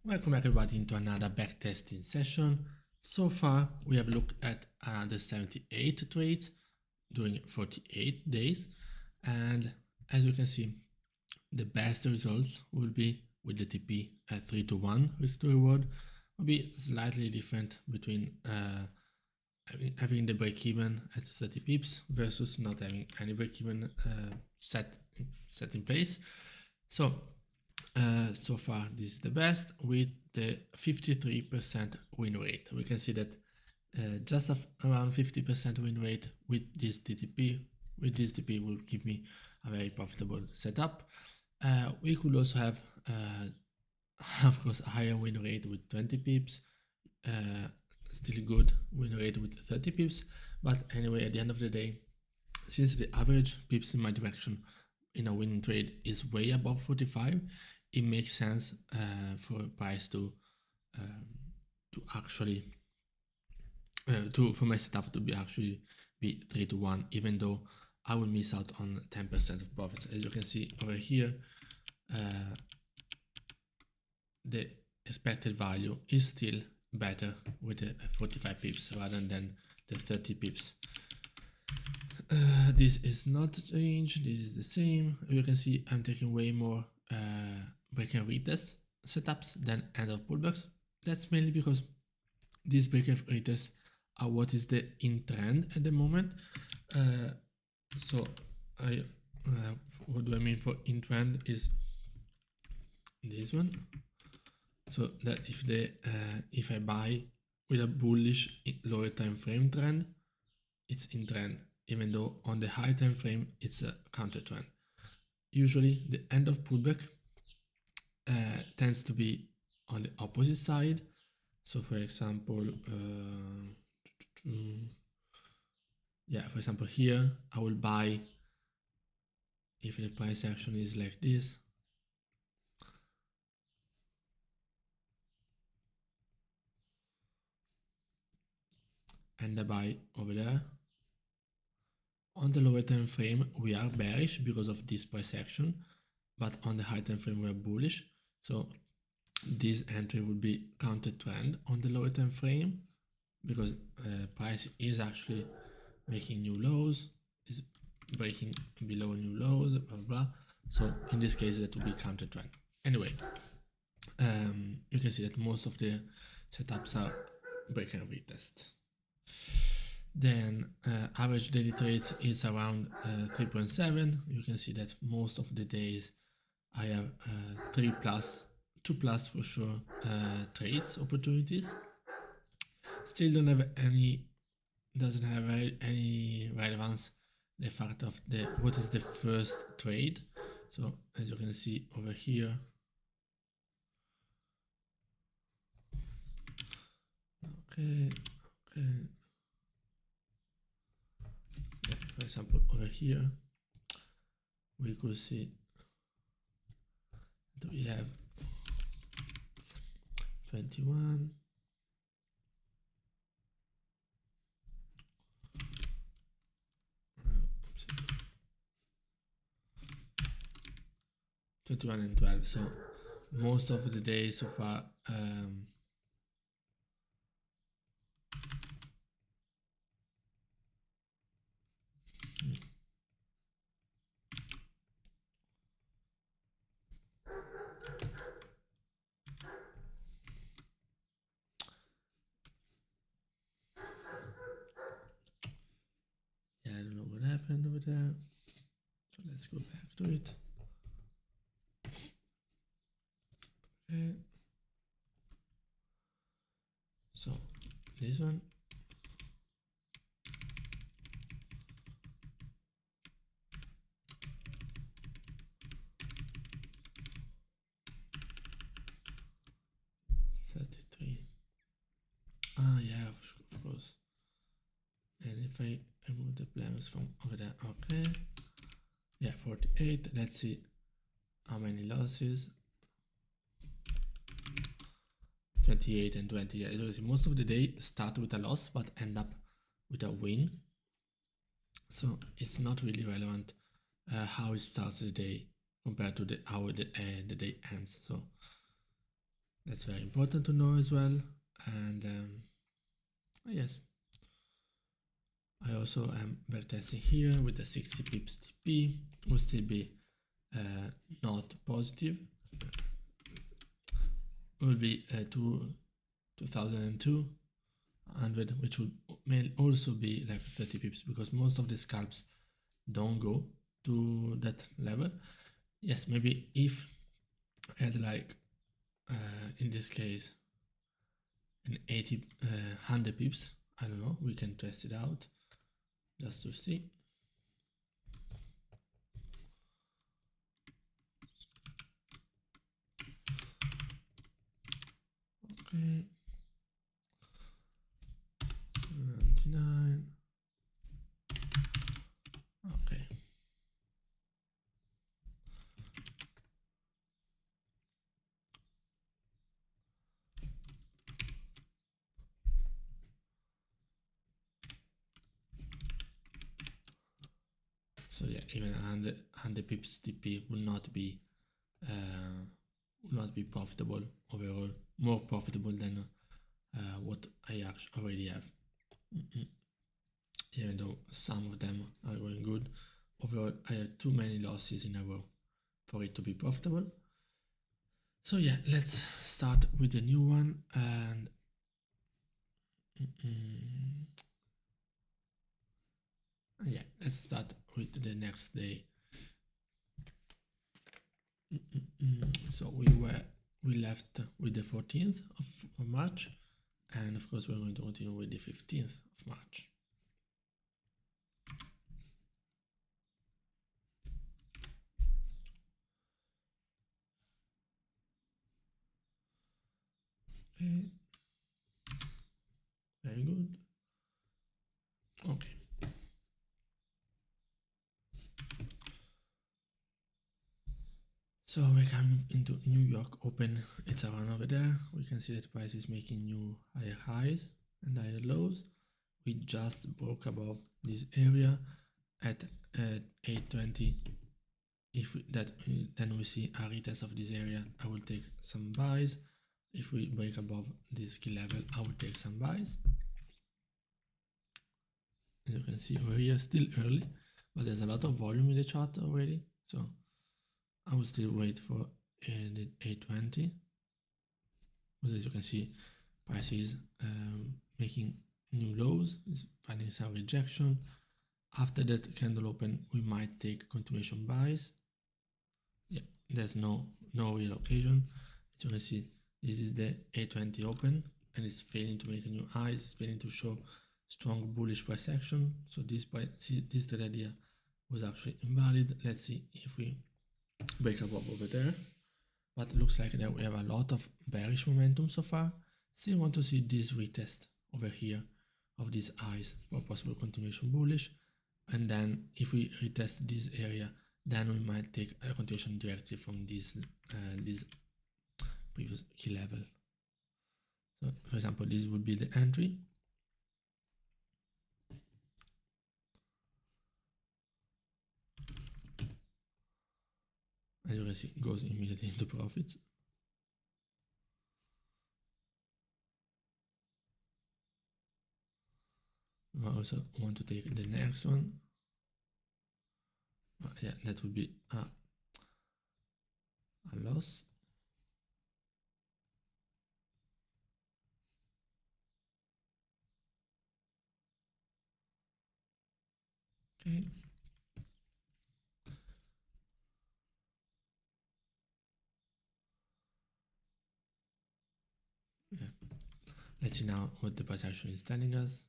Welcome everybody into another backtesting session. So far, we have looked at another 78 trades during 48 days. And as you can see, the best results will be with the TP at 3-1 risk to reward. Will be slightly different between having the break-even at 30 pips versus not having any break-even set in place. So far this is the best with the 53% win rate. We can see that just around 50% win rate with this TTP. With this TP will give me a very profitable setup. We could also have, of course, a higher win rate with 20 pips. Still good win rate with 30 pips. But anyway, at the end of the day, since the average pips in my direction in a winning trade is way above 45, it makes sense for a price to actually for my setup to be 3-1, even though I will miss out on 10% of profits. As you can see over here, the expected value is still better with the 45 pips rather than the 30 pips. This is not changed, this is the same. You can see I'm taking way more break and retest setups than end of pullbacks. That's mainly because these break and retests are what is the in trend at the moment. What do I mean for in trend is this one. So that if I buy with a bullish lower time frame trend, it's in trend, even though on the high time frame it's a counter trend. Usually the end of pullback tends to be on the opposite side. So for example, for example here I will buy if the price action is like this. And I buy over there. On the lower time frame we are bearish because of this price action, but on the high time frame we are bullish. So this entry would be counter trend on the lower time frame because price is actually making new lows, is breaking below new lows, blah blah. So in this case that would be counter trend. Anyway, you can see that most of the setups are break and retest. Then average daily trades is around 3.7. You can see that most of the days I have 2 plus for sure trades opportunities. Still doesn't have any relevance the fact of what is the first trade. So as you can see over here, okay. For example, over here, we could see that we have 21, and 12. So most of the days so far, I don't know what happened over there. So let's go back to it. Okay. So this one. Yeah, of course. And if I remove the blanks from over there, okay. Yeah, 48. Let's see how many losses. 28 and 20. Yeah, as you can see, most of the day start with a loss but end up with a win. So it's not really relevant how it starts the day compared to how the day ends. So That's very important to know as well. And yes, I also am backtesting here with the 60 pips TP. Will still be not positive. Will be 2,200, which may also be like 30 pips because most of the scalps don't go to that level. Yes, maybe if I had like in this case an 100 pips, I don't know, we can test it out just to see. Okay, 99. Okay. So yeah, even 100 pips TP will not be profitable overall, more profitable than what I actually already have. Even though some of them are going good, overall I have too many losses in a row for it to be profitable. So yeah, let's start with the new one and yeah, let's start with the next day. So we left with the 14th of March, and of course we're going to continue with the 15th of March. Okay, very good. Okay. So we're coming into New York open. It's around over there. We can see that price is making new higher highs and higher lows. We just broke above this area at 820. If then we see a retest of this area, I will take some buys. If we break above this key level, I will take some buys. As you can see over here, still early, but there's a lot of volume in the chart already. So I will still wait for the 820. But as you can see, price is making new lows, is finding some rejection. After that candle open, we might take continuation buys. Yeah, there's no real occasion. As you can see, this is the 820 open and it's failing to make new highs, it's failing to show strong bullish price action. So this trade idea was actually invalid. Let's see if we break above over there. But it looks like that we have a lot of bearish momentum so far. Still want to see this retest over here of these highs for possible continuation bullish. And then if we retest this area, then we might take a continuation directly from this previous key level. So for example, this would be the entry. As you can see, it goes immediately into profits. We also want to take the next one. Yeah, that would be a loss. Okay. Yeah. Let's see now what the price action is telling us.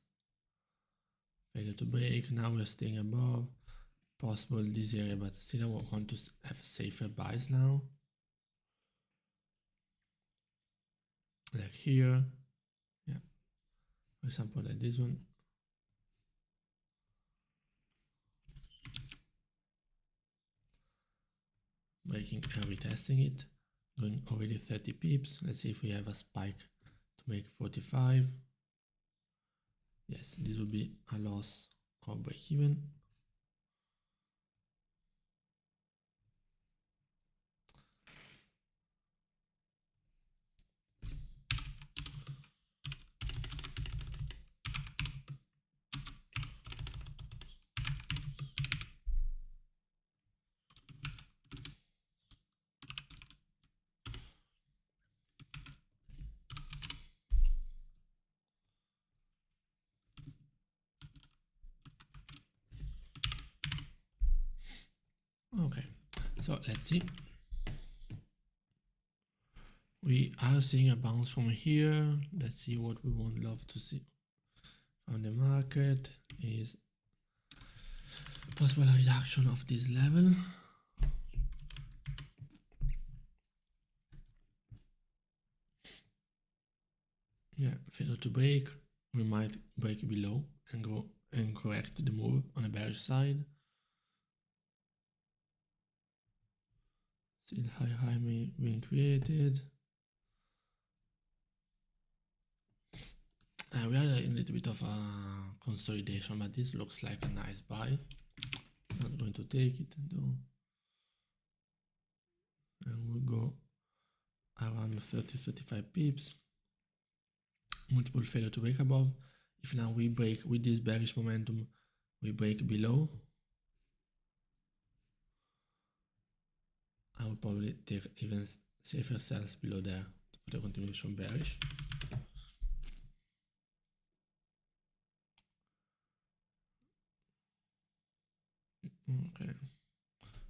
Failure to break. Now we're staying above. Possible this area, but still I want to have safer buys now. Like here. Yeah. For example, like this one. Breaking and retesting it. Doing already 30 pips. Let's see if we have a spike to make 45. Yes, this will be a loss or break even. So let's see. We are seeing a bounce from here. Let's see what we would love to see from the market is possible reduction of this level. Yeah, failure to break. We might break below and go and correct the move on the bearish side. Still high being created. We are in a little bit of a consolidation, but this looks like a nice buy. Not going to take it though. And we'll go around 30-35 pips. Multiple failure to break above. If now we break with this bearish momentum, we break below, I will probably take even safer sells below there for the continuation bearish. Okay.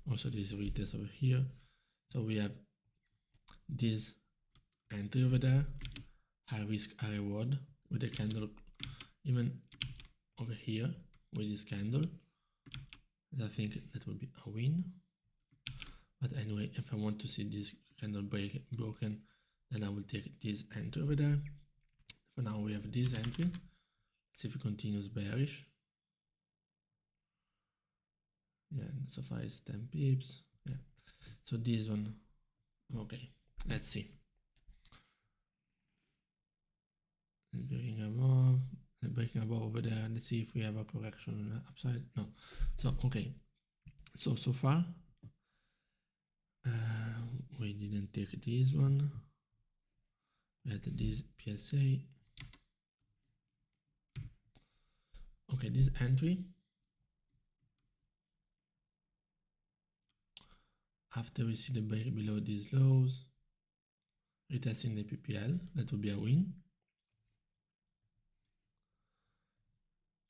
Also this retest over here. So we have this entry over there, high risk, high reward with the candle even over here with this candle. I think that will be a win. But anyway, if I want to see this candle broken, then I will take this entry over there. For now we have this entry. Let's see if it continues bearish. Yeah, so far it's 10 pips. Yeah. So this one, okay, let's see. Breaking above over there. Let's see if we have a correction on the upside. No. So okay. So far we didn't take this one. We had this PSA. Okay, this entry. After we see the break below these lows, retesting the PPL, that will be a win.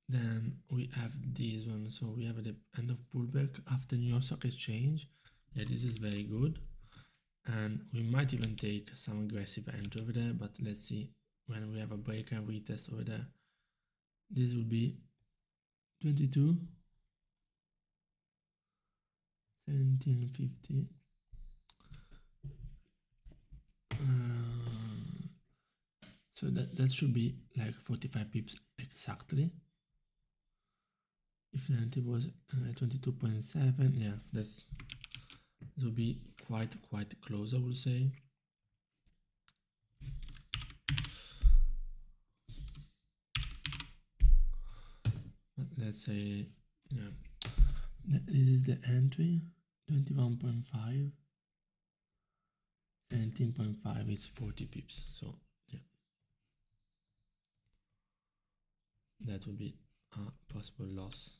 Then we have this one, so we have the end of pullback after New York Stock Exchange. Yeah, this is very good. And we might even take some aggressive entry over there, but let's see when we have a break and retest over there. This will be 22, 1750. So that should be like 45 pips exactly. If it was 22.7, yeah, this will be quite close, I would say. But let's say, yeah, this is the entry, 21.5, 17.5 is 40 pips. So yeah, that would be a possible loss.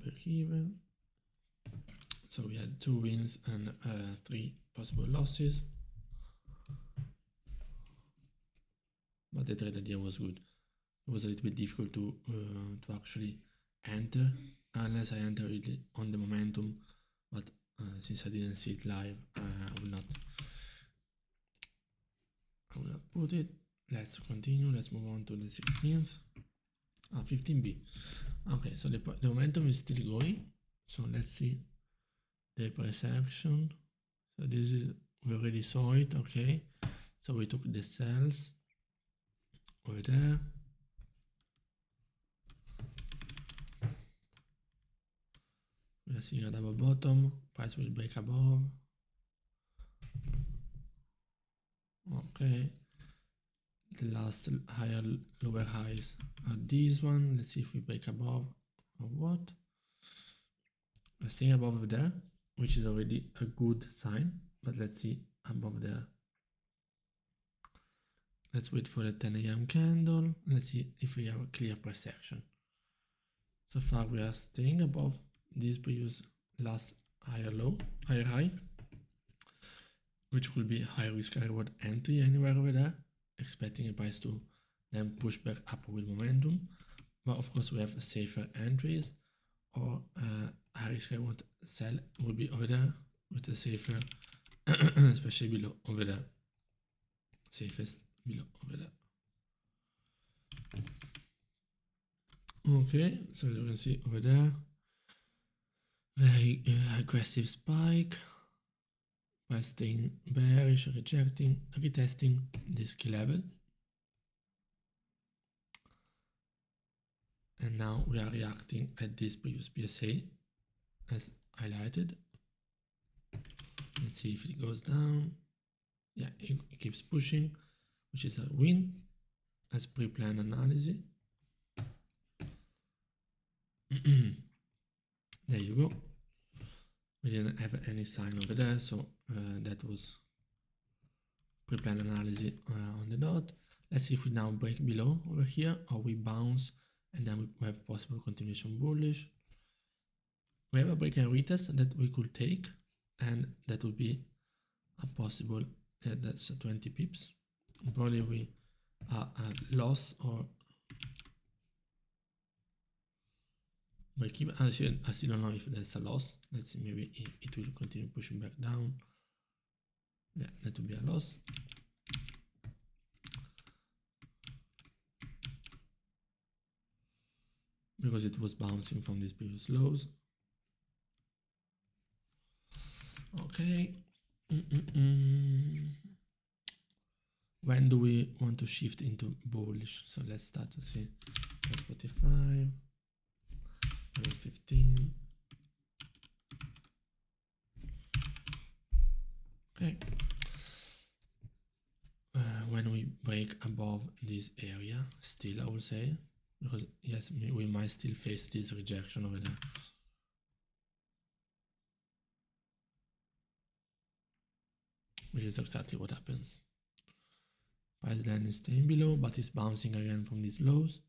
Break even. So we had 2 wins and 3 possible losses. But the trade idea was good. It was a little bit difficult to actually enter unless I enter really on the momentum. But since I didn't see it live, I will not put it. Let's continue. Let's move on to the 16th. 15B. Okay, so the momentum is still going. So let's see the price action. So this is, we already saw it. Okay, so we took the sells over there. We are seeing a double bottom. Price will break above. Okay, the last higher lower highs are these one. Let's see if we break above or what. We're staying above there, which is already a good sign, but let's see above there. Let's wait for the 10 a.m. candle. Let's see if we have a clear price action. So far we are staying above this previous last higher low, higher high, which will be high risk reward entry anywhere over there, expecting the price to then push back up with momentum. But of course we have safer entries, or high risk reward sell will be over there with a safer, especially below over there, safest below over there. Okay, so you can see over there, very aggressive spike, price staying bearish, rejecting, retesting this key level. And now we are reacting at this previous PSA as highlighted. Let's see if it goes down. Yeah, it keeps pushing, which is a win as pre-planned analysis. There you go. We didn't have any sign over there, so that was pre-planned analysis on the dot. Let's see if we now break below over here, or we bounce and then we have possible continuation bullish. We have a break and retest that we could take, and that would be a possible, that's 20 pips. Probably we are at loss or break even. I still don't know if that's a loss. Let's see, maybe it will continue pushing back down. Yeah, that would be a loss. Because it was bouncing from these previous lows. Okay. When do we want to shift into bullish? So let's start to see 45, 15. Okay. When we break above this area, still I would say, because yes, we might still face this rejection over there. Which is exactly what happens. Price then is staying below, but it's bouncing again from these lows.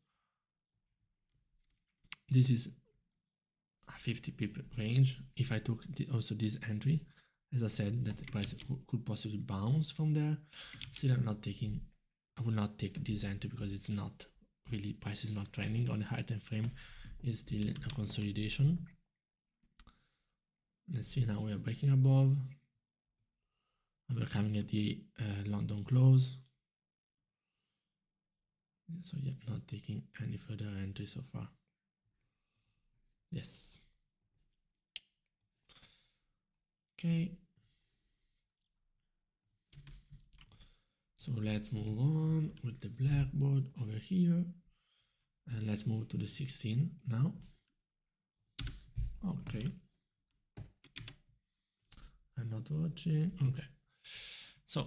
This is a 50 pip range. If I took also this entry, as I said, that the price could possibly bounce from there. Still, I will not take this entry because it's not really, price is not trending on the high time frame. It's still a consolidation. Let's see, now we are breaking above. And we're coming at the London close. So yeah, not taking any further entry so far. Yes. Okay. So let's move on with the blackboard over here. And let's move to the 16 now. Okay. I'm not watching. Okay. So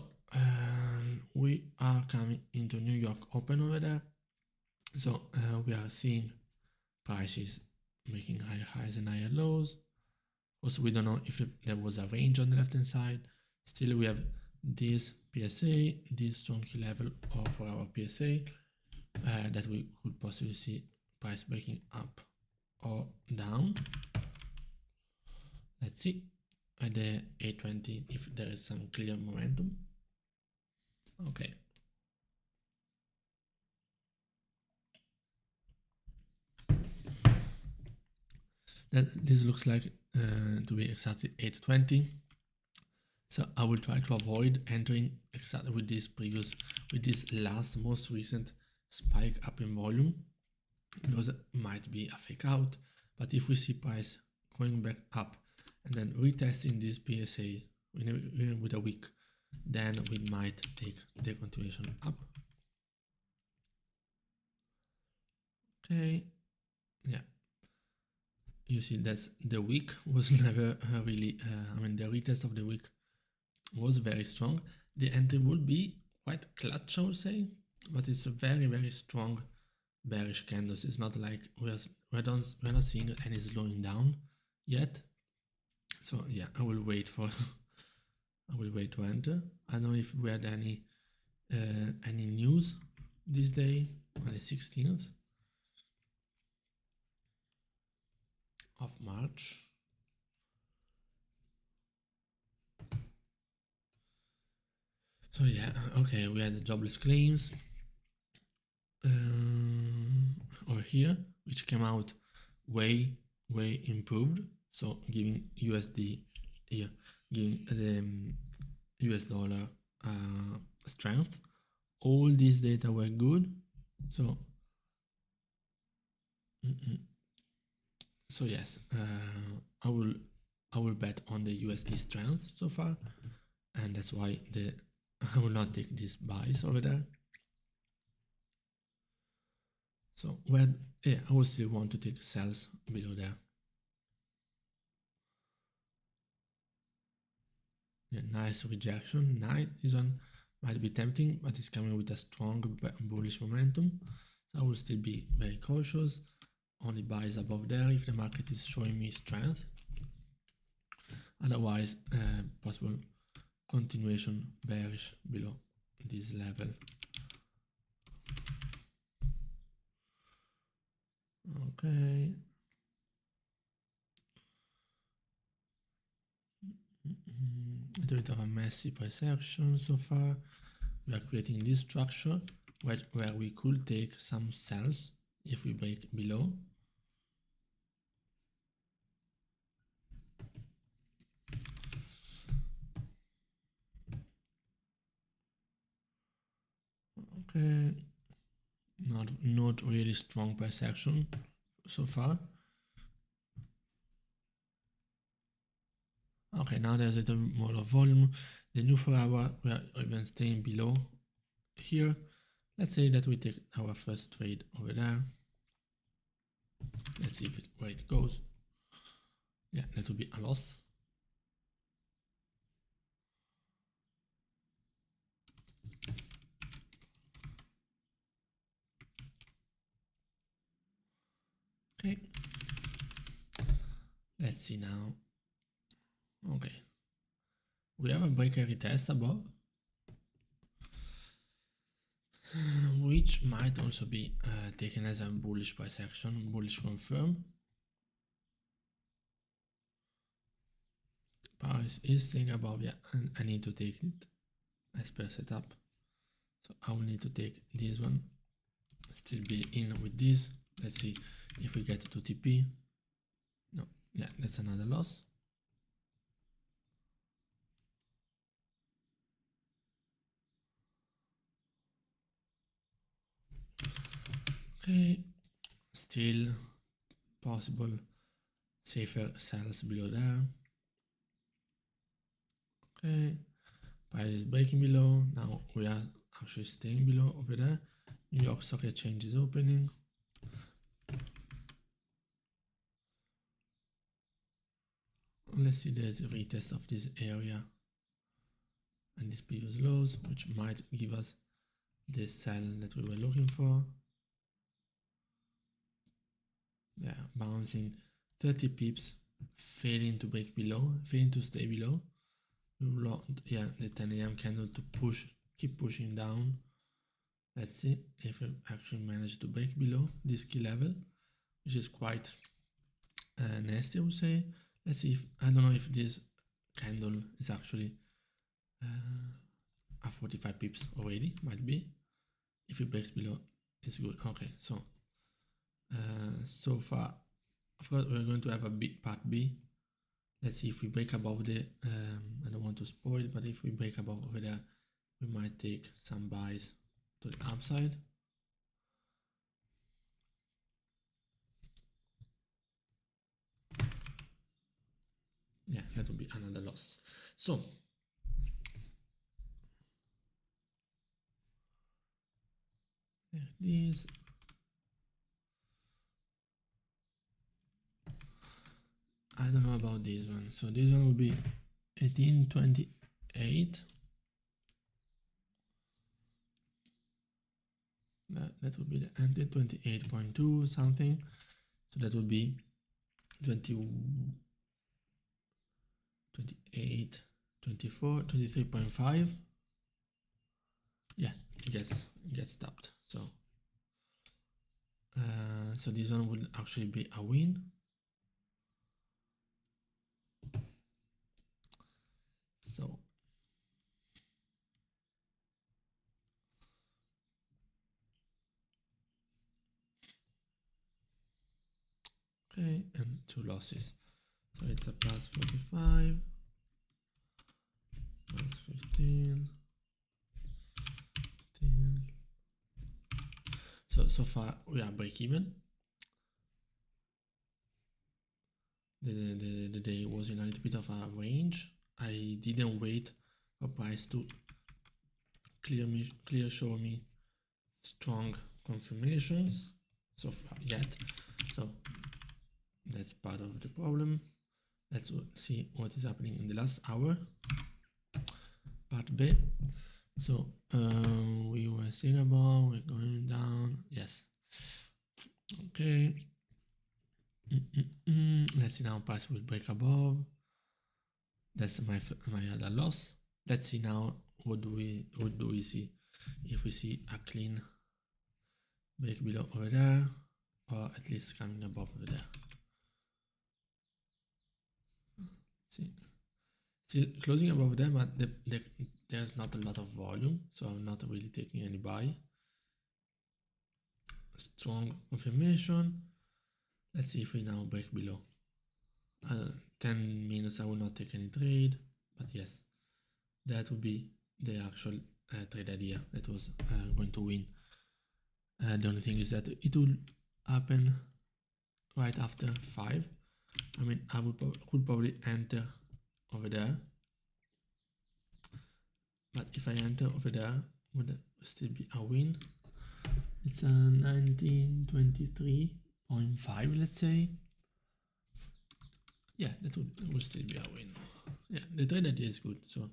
we are coming into New York open over there. So we are seeing prices making higher highs and higher lows. Also, we don't know if there was a range on the left hand side. Still, we have this PSA, this strong key level for our PSA that we could possibly see price breaking up or down. Let's see at the 820 if there is some clear momentum. Okay. This looks like to be exactly 820. So I will try to avoid entering exactly with this last most recent spike up in volume, because it might be a fake out. But if we see price going back up and then retesting this PSA with a wick, then we might take the continuation up. Okay, yeah. You see that's the wick was never really, the retest of the wick was very strong. The entry would be quite clutch, I would say, but it's a very, very strong bearish candles. It's not like we're not seeing any slowing down yet. So yeah, I will wait to enter. I don't know if we had any news this day on the 16th. of March. So yeah, okay, we had the jobless claims over here, which came out way improved. So giving USD here, giving the US dollar strength. All these data were good. So so yes, I will bet on the USD strength so far, and that's why I will not take these buys over there. So yeah, I will still want to take sells below there. Yeah, nice rejection. Nice. This one might be tempting, but it's coming with a strong bullish momentum. So I will still be very cautious. Only buys above there if the market is showing me strength. Otherwise, possible continuation bearish below this level. Okay. A bit of a messy price action so far. We are creating this structure where we could take some sells if we break below. Okay, not really strong price action so far. Okay, now there's a little more of volume. The new 4 hour, we are even staying below here. Let's say that we take our first trade over there. Let's see where it goes. Yeah, that will be a loss. Okay. Let's see now. Okay. We have a breaker retest above, which might also be taken as a bullish price action, bullish confirm. Price is staying above, yeah, and I need to take it as per setup. So I will need to take this one, still be in with this. Let's see if we get to TP. No, yeah, that's another loss. Okay, still possible safer sells below there. Okay, price is breaking below. Now we are actually staying below over there. New York Stock Exchange is opening. Let's see, there's a retest of this area and these previous lows, which might give us the sell that we were looking for. Yeah, bouncing 30 pips, failing to break below, failing to stay below. Yeah, the 10 a.m. candle to keep pushing down. Let's see if we actually manage to break below this key level, which is quite nasty, I would say. Let's see if, I don't know if this candle is actually a 45 pips already, might be. If it breaks below, it's good. Okay, so so far, of course, we're going to have a part B. Let's see if we break above the, I don't want to spoil, but if we break above over there, we might take some buys to the upside. Yeah, that would be another loss. So there it is. I don't know about this one. So this one will be 1828. That would be the ante 28.2 something. So that would be 28, 24, 23.5. Yeah, it gets stopped. So so this one will actually be a win. So okay, and 2 losses. So it's a plus 45, plus 15, 15. So far we are break even. The day was in a little bit of a range. I didn't wait for price to clear show me strong confirmations so far yet. So that's part of the problem. Let's see what is happening in the last hour. Part B. So we were seeing above, we're going down. Yes. Okay. Let's see now. Price will break above. That's my other loss. Let's see now. What do we see? If we see a clean break below over there, or at least coming above over there. See, still closing above there, but there's not a lot of volume, so I'm not really taking any buy. Strong confirmation. Let's see if we now break below. 10 minutes I will not take any trade, but yes, that would be the actual trade idea that was going to win. The only thing is that it will happen right after 5. I mean, I could probably enter over there, but if I enter over there, would still be a win. It's a 1923.5, let's say. Yeah, that would still be a win. Yeah, the trade idea is good, so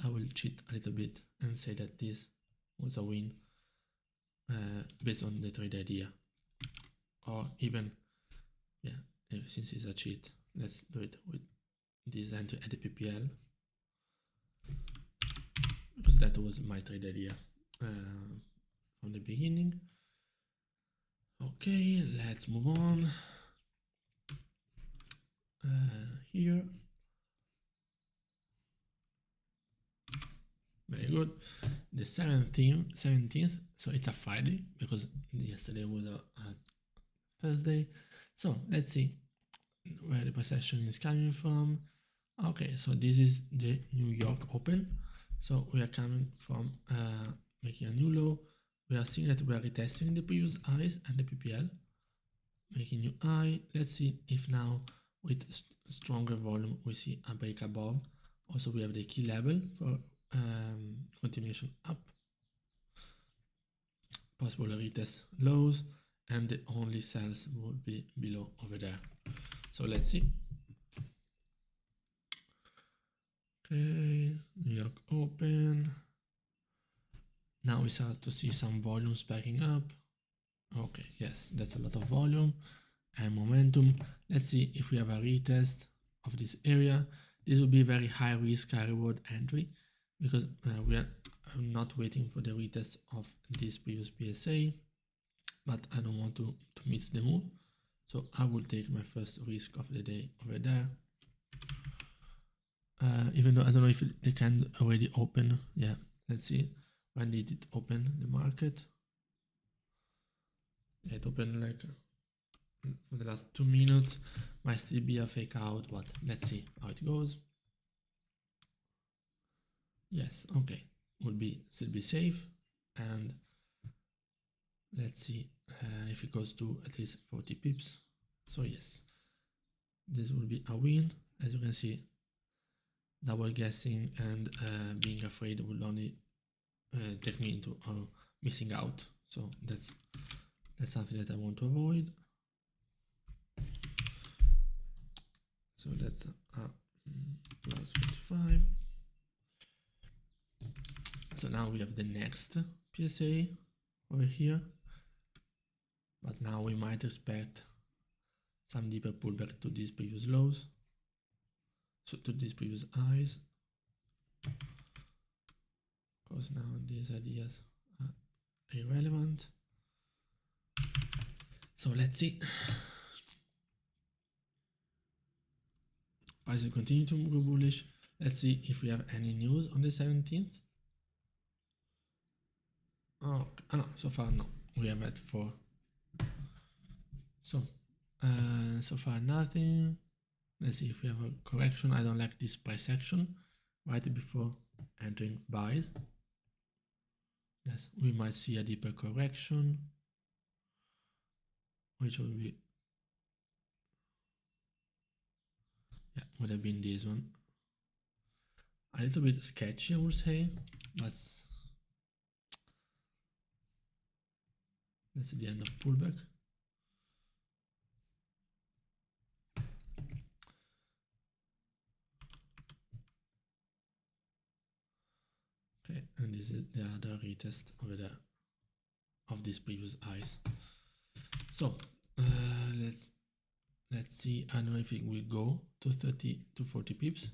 I will cheat a little bit and say that this was a win based on the trade idea. Or even, yeah, since it's a cheat, let's do it with this entry at the PPL, because that was my trade idea from the beginning. Okay, let's move on. Here. Very good. The 17th, so it's a Friday because yesterday was a Thursday. So let's see where the possession is coming from. Okay, so this is the New York Open. So we are coming from making a new low. We are seeing that we are retesting the previous highs and the PPL, making new high. Let's see if now with stronger volume we see a break above. Also we have the key level for continuation up, possible retest lows, and the only sells will be below over there. So let's see. Okay, New York Open. Now we start to see some volume spiking up. Okay, yes, that's a lot of volume and momentum. Let's see if we have a retest of this area. This will be very high risk, high reward entry because we are not waiting for the retest of this previous PSA, but I don't want to miss the move. So I will take my first risk of the day over there. Even though I don't know if they can already open. Yeah, let's see. When did it open the market? It opened like for the last 2 minutes. Might still be a fake out, but let's see how it goes. Yes, okay, would be still be safe, and let's see if it goes to at least 40 pips. So yes, this will be a win. As you can see, double guessing and being afraid will only take me into missing out. So that's something that I want to avoid. So that's plus 45. So now we have the next PSA over here, but now we might expect some deeper pullback to these previous lows, so to these previous highs, because now these ideas are irrelevant. So let's see. Prices continue to go bullish. Let's see if we have any news on the 17th. Oh, no, so far no. We have had 4. So, so far nothing. Let's see if we have a correction. I don't like this price action right before entering buys. Yes, we might see a deeper correction, which will be, yeah, would have been this one. A little bit sketchy, I would say, but that's the end of pullback. Okay, and this is the other retest over there of these previous highs. So let's see. I don't know if it will go to 30 to 40 pips.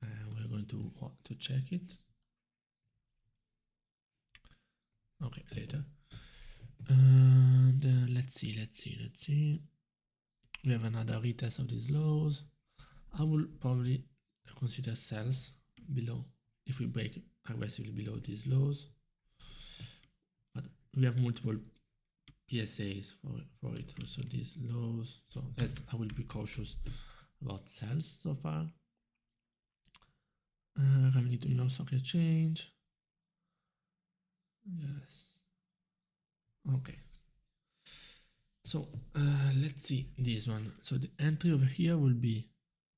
We're going to check it. Okay, later. And let's see. We have another retest of these lows. I will probably consider sells below if we break aggressively below these lows. But we have multiple PSAs for it, also these lows. So I will be cautious about sells so far. Coming into New York Stock Exchange. Yes. Okay. So let's see this one. So the entry over here will be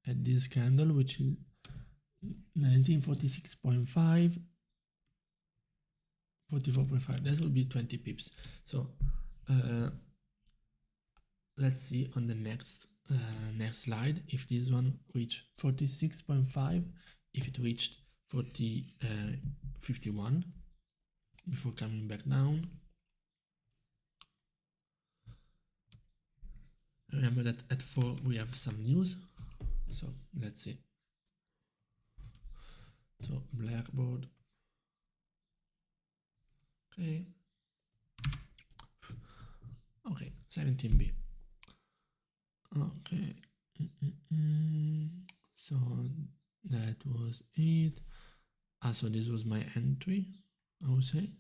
at this candle, which is 1946.5, 44.5. That will be 20 pips. So let's see on the next slide if this one reached 46.5, if it reached 51 before coming back down. Remember that at 4 we have some news, so let's see. So Blackboard, okay, 17B. Okay, so that was it. So this was my entry, I would say.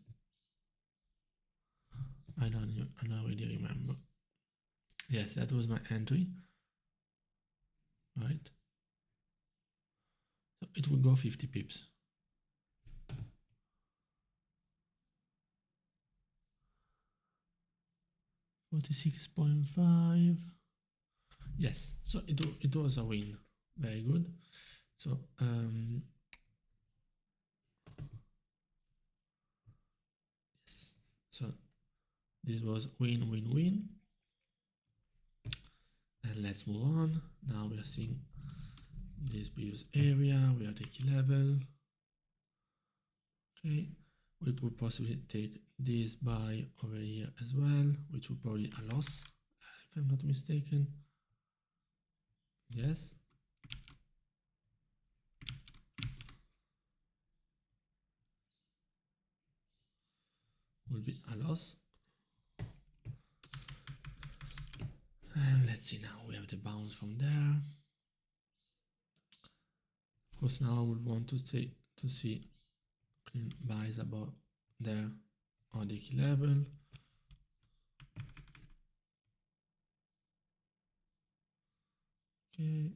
I don't really remember. Yes, that was my entry, right? So it will go 50 pips. $46.5. Yes, so it was a win. Very good. So yes, so this was win. And let's move on. Now we are seeing this previous area. We are at the key level. Okay, we could possibly take this buy over here as well, which would probably a loss, if I'm not mistaken. Yes. Will be a loss. And let's see now, we have the bounce from there. Of course, now I would want to see clean buys about there on the key level. Okay.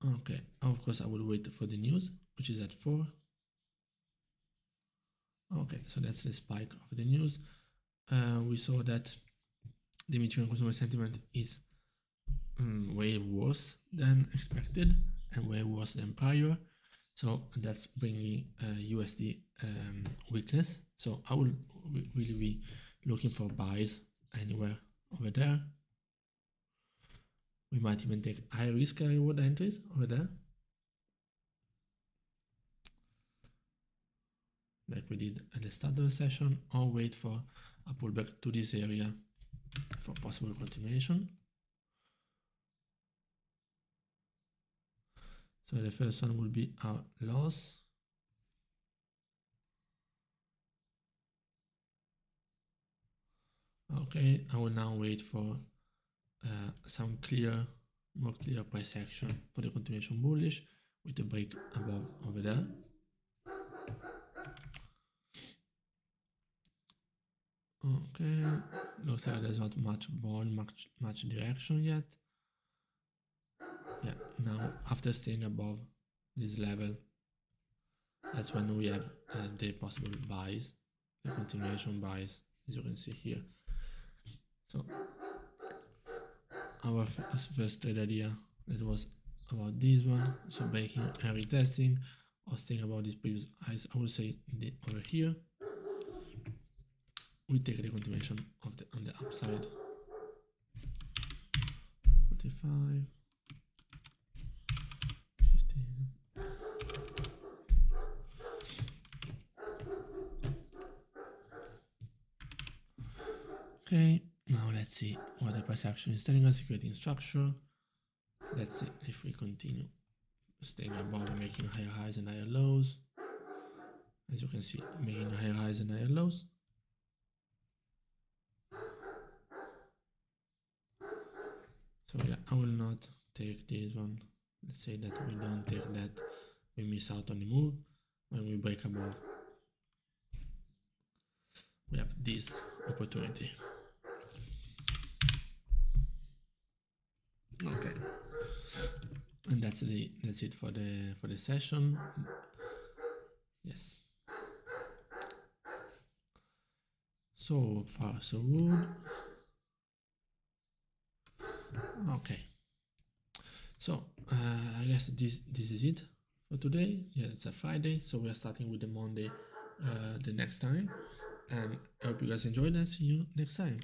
Okay, of course I will wait for the news, which is at 4. Okay, so that's the spike of the news. We saw that the Michigan consumer sentiment is way worse than expected and way worse than prior. So that's bringing USD weakness. So I will really be looking for buys anywhere over there. We might even take high risk reward entries over there, like we did at the start of the session, or wait for a pullback to this area for possible continuation. So the first one will be our loss. Okay, I will now wait for some more clear price action for the continuation bullish with the break above over there. Okay, looks like there's not much volume, much direction yet. Yeah, now after staying above this level, that's when we have the possible buys, the continuation buys, as you can see here. So our first trade idea, that was about this one, so breaking and retesting, or staying about this previous highs, I would say over here. We take the continuation of on the upside. 45, 15. Okay, now let's see what the price action is telling us, creating structure. Let's see if we continue staying above and making higher highs and higher lows. As you can see, making higher highs and higher lows. So yeah, I will not take this one. Let's say that we don't take that, we miss out on the move. When we break above, we have this opportunity. Okay, and that's it for the session. Yes. So far so good. Okay. So I guess this is it for today. Yeah, it's a Friday, so we are starting with the Monday the next time. And I hope you guys enjoyed and see you next time.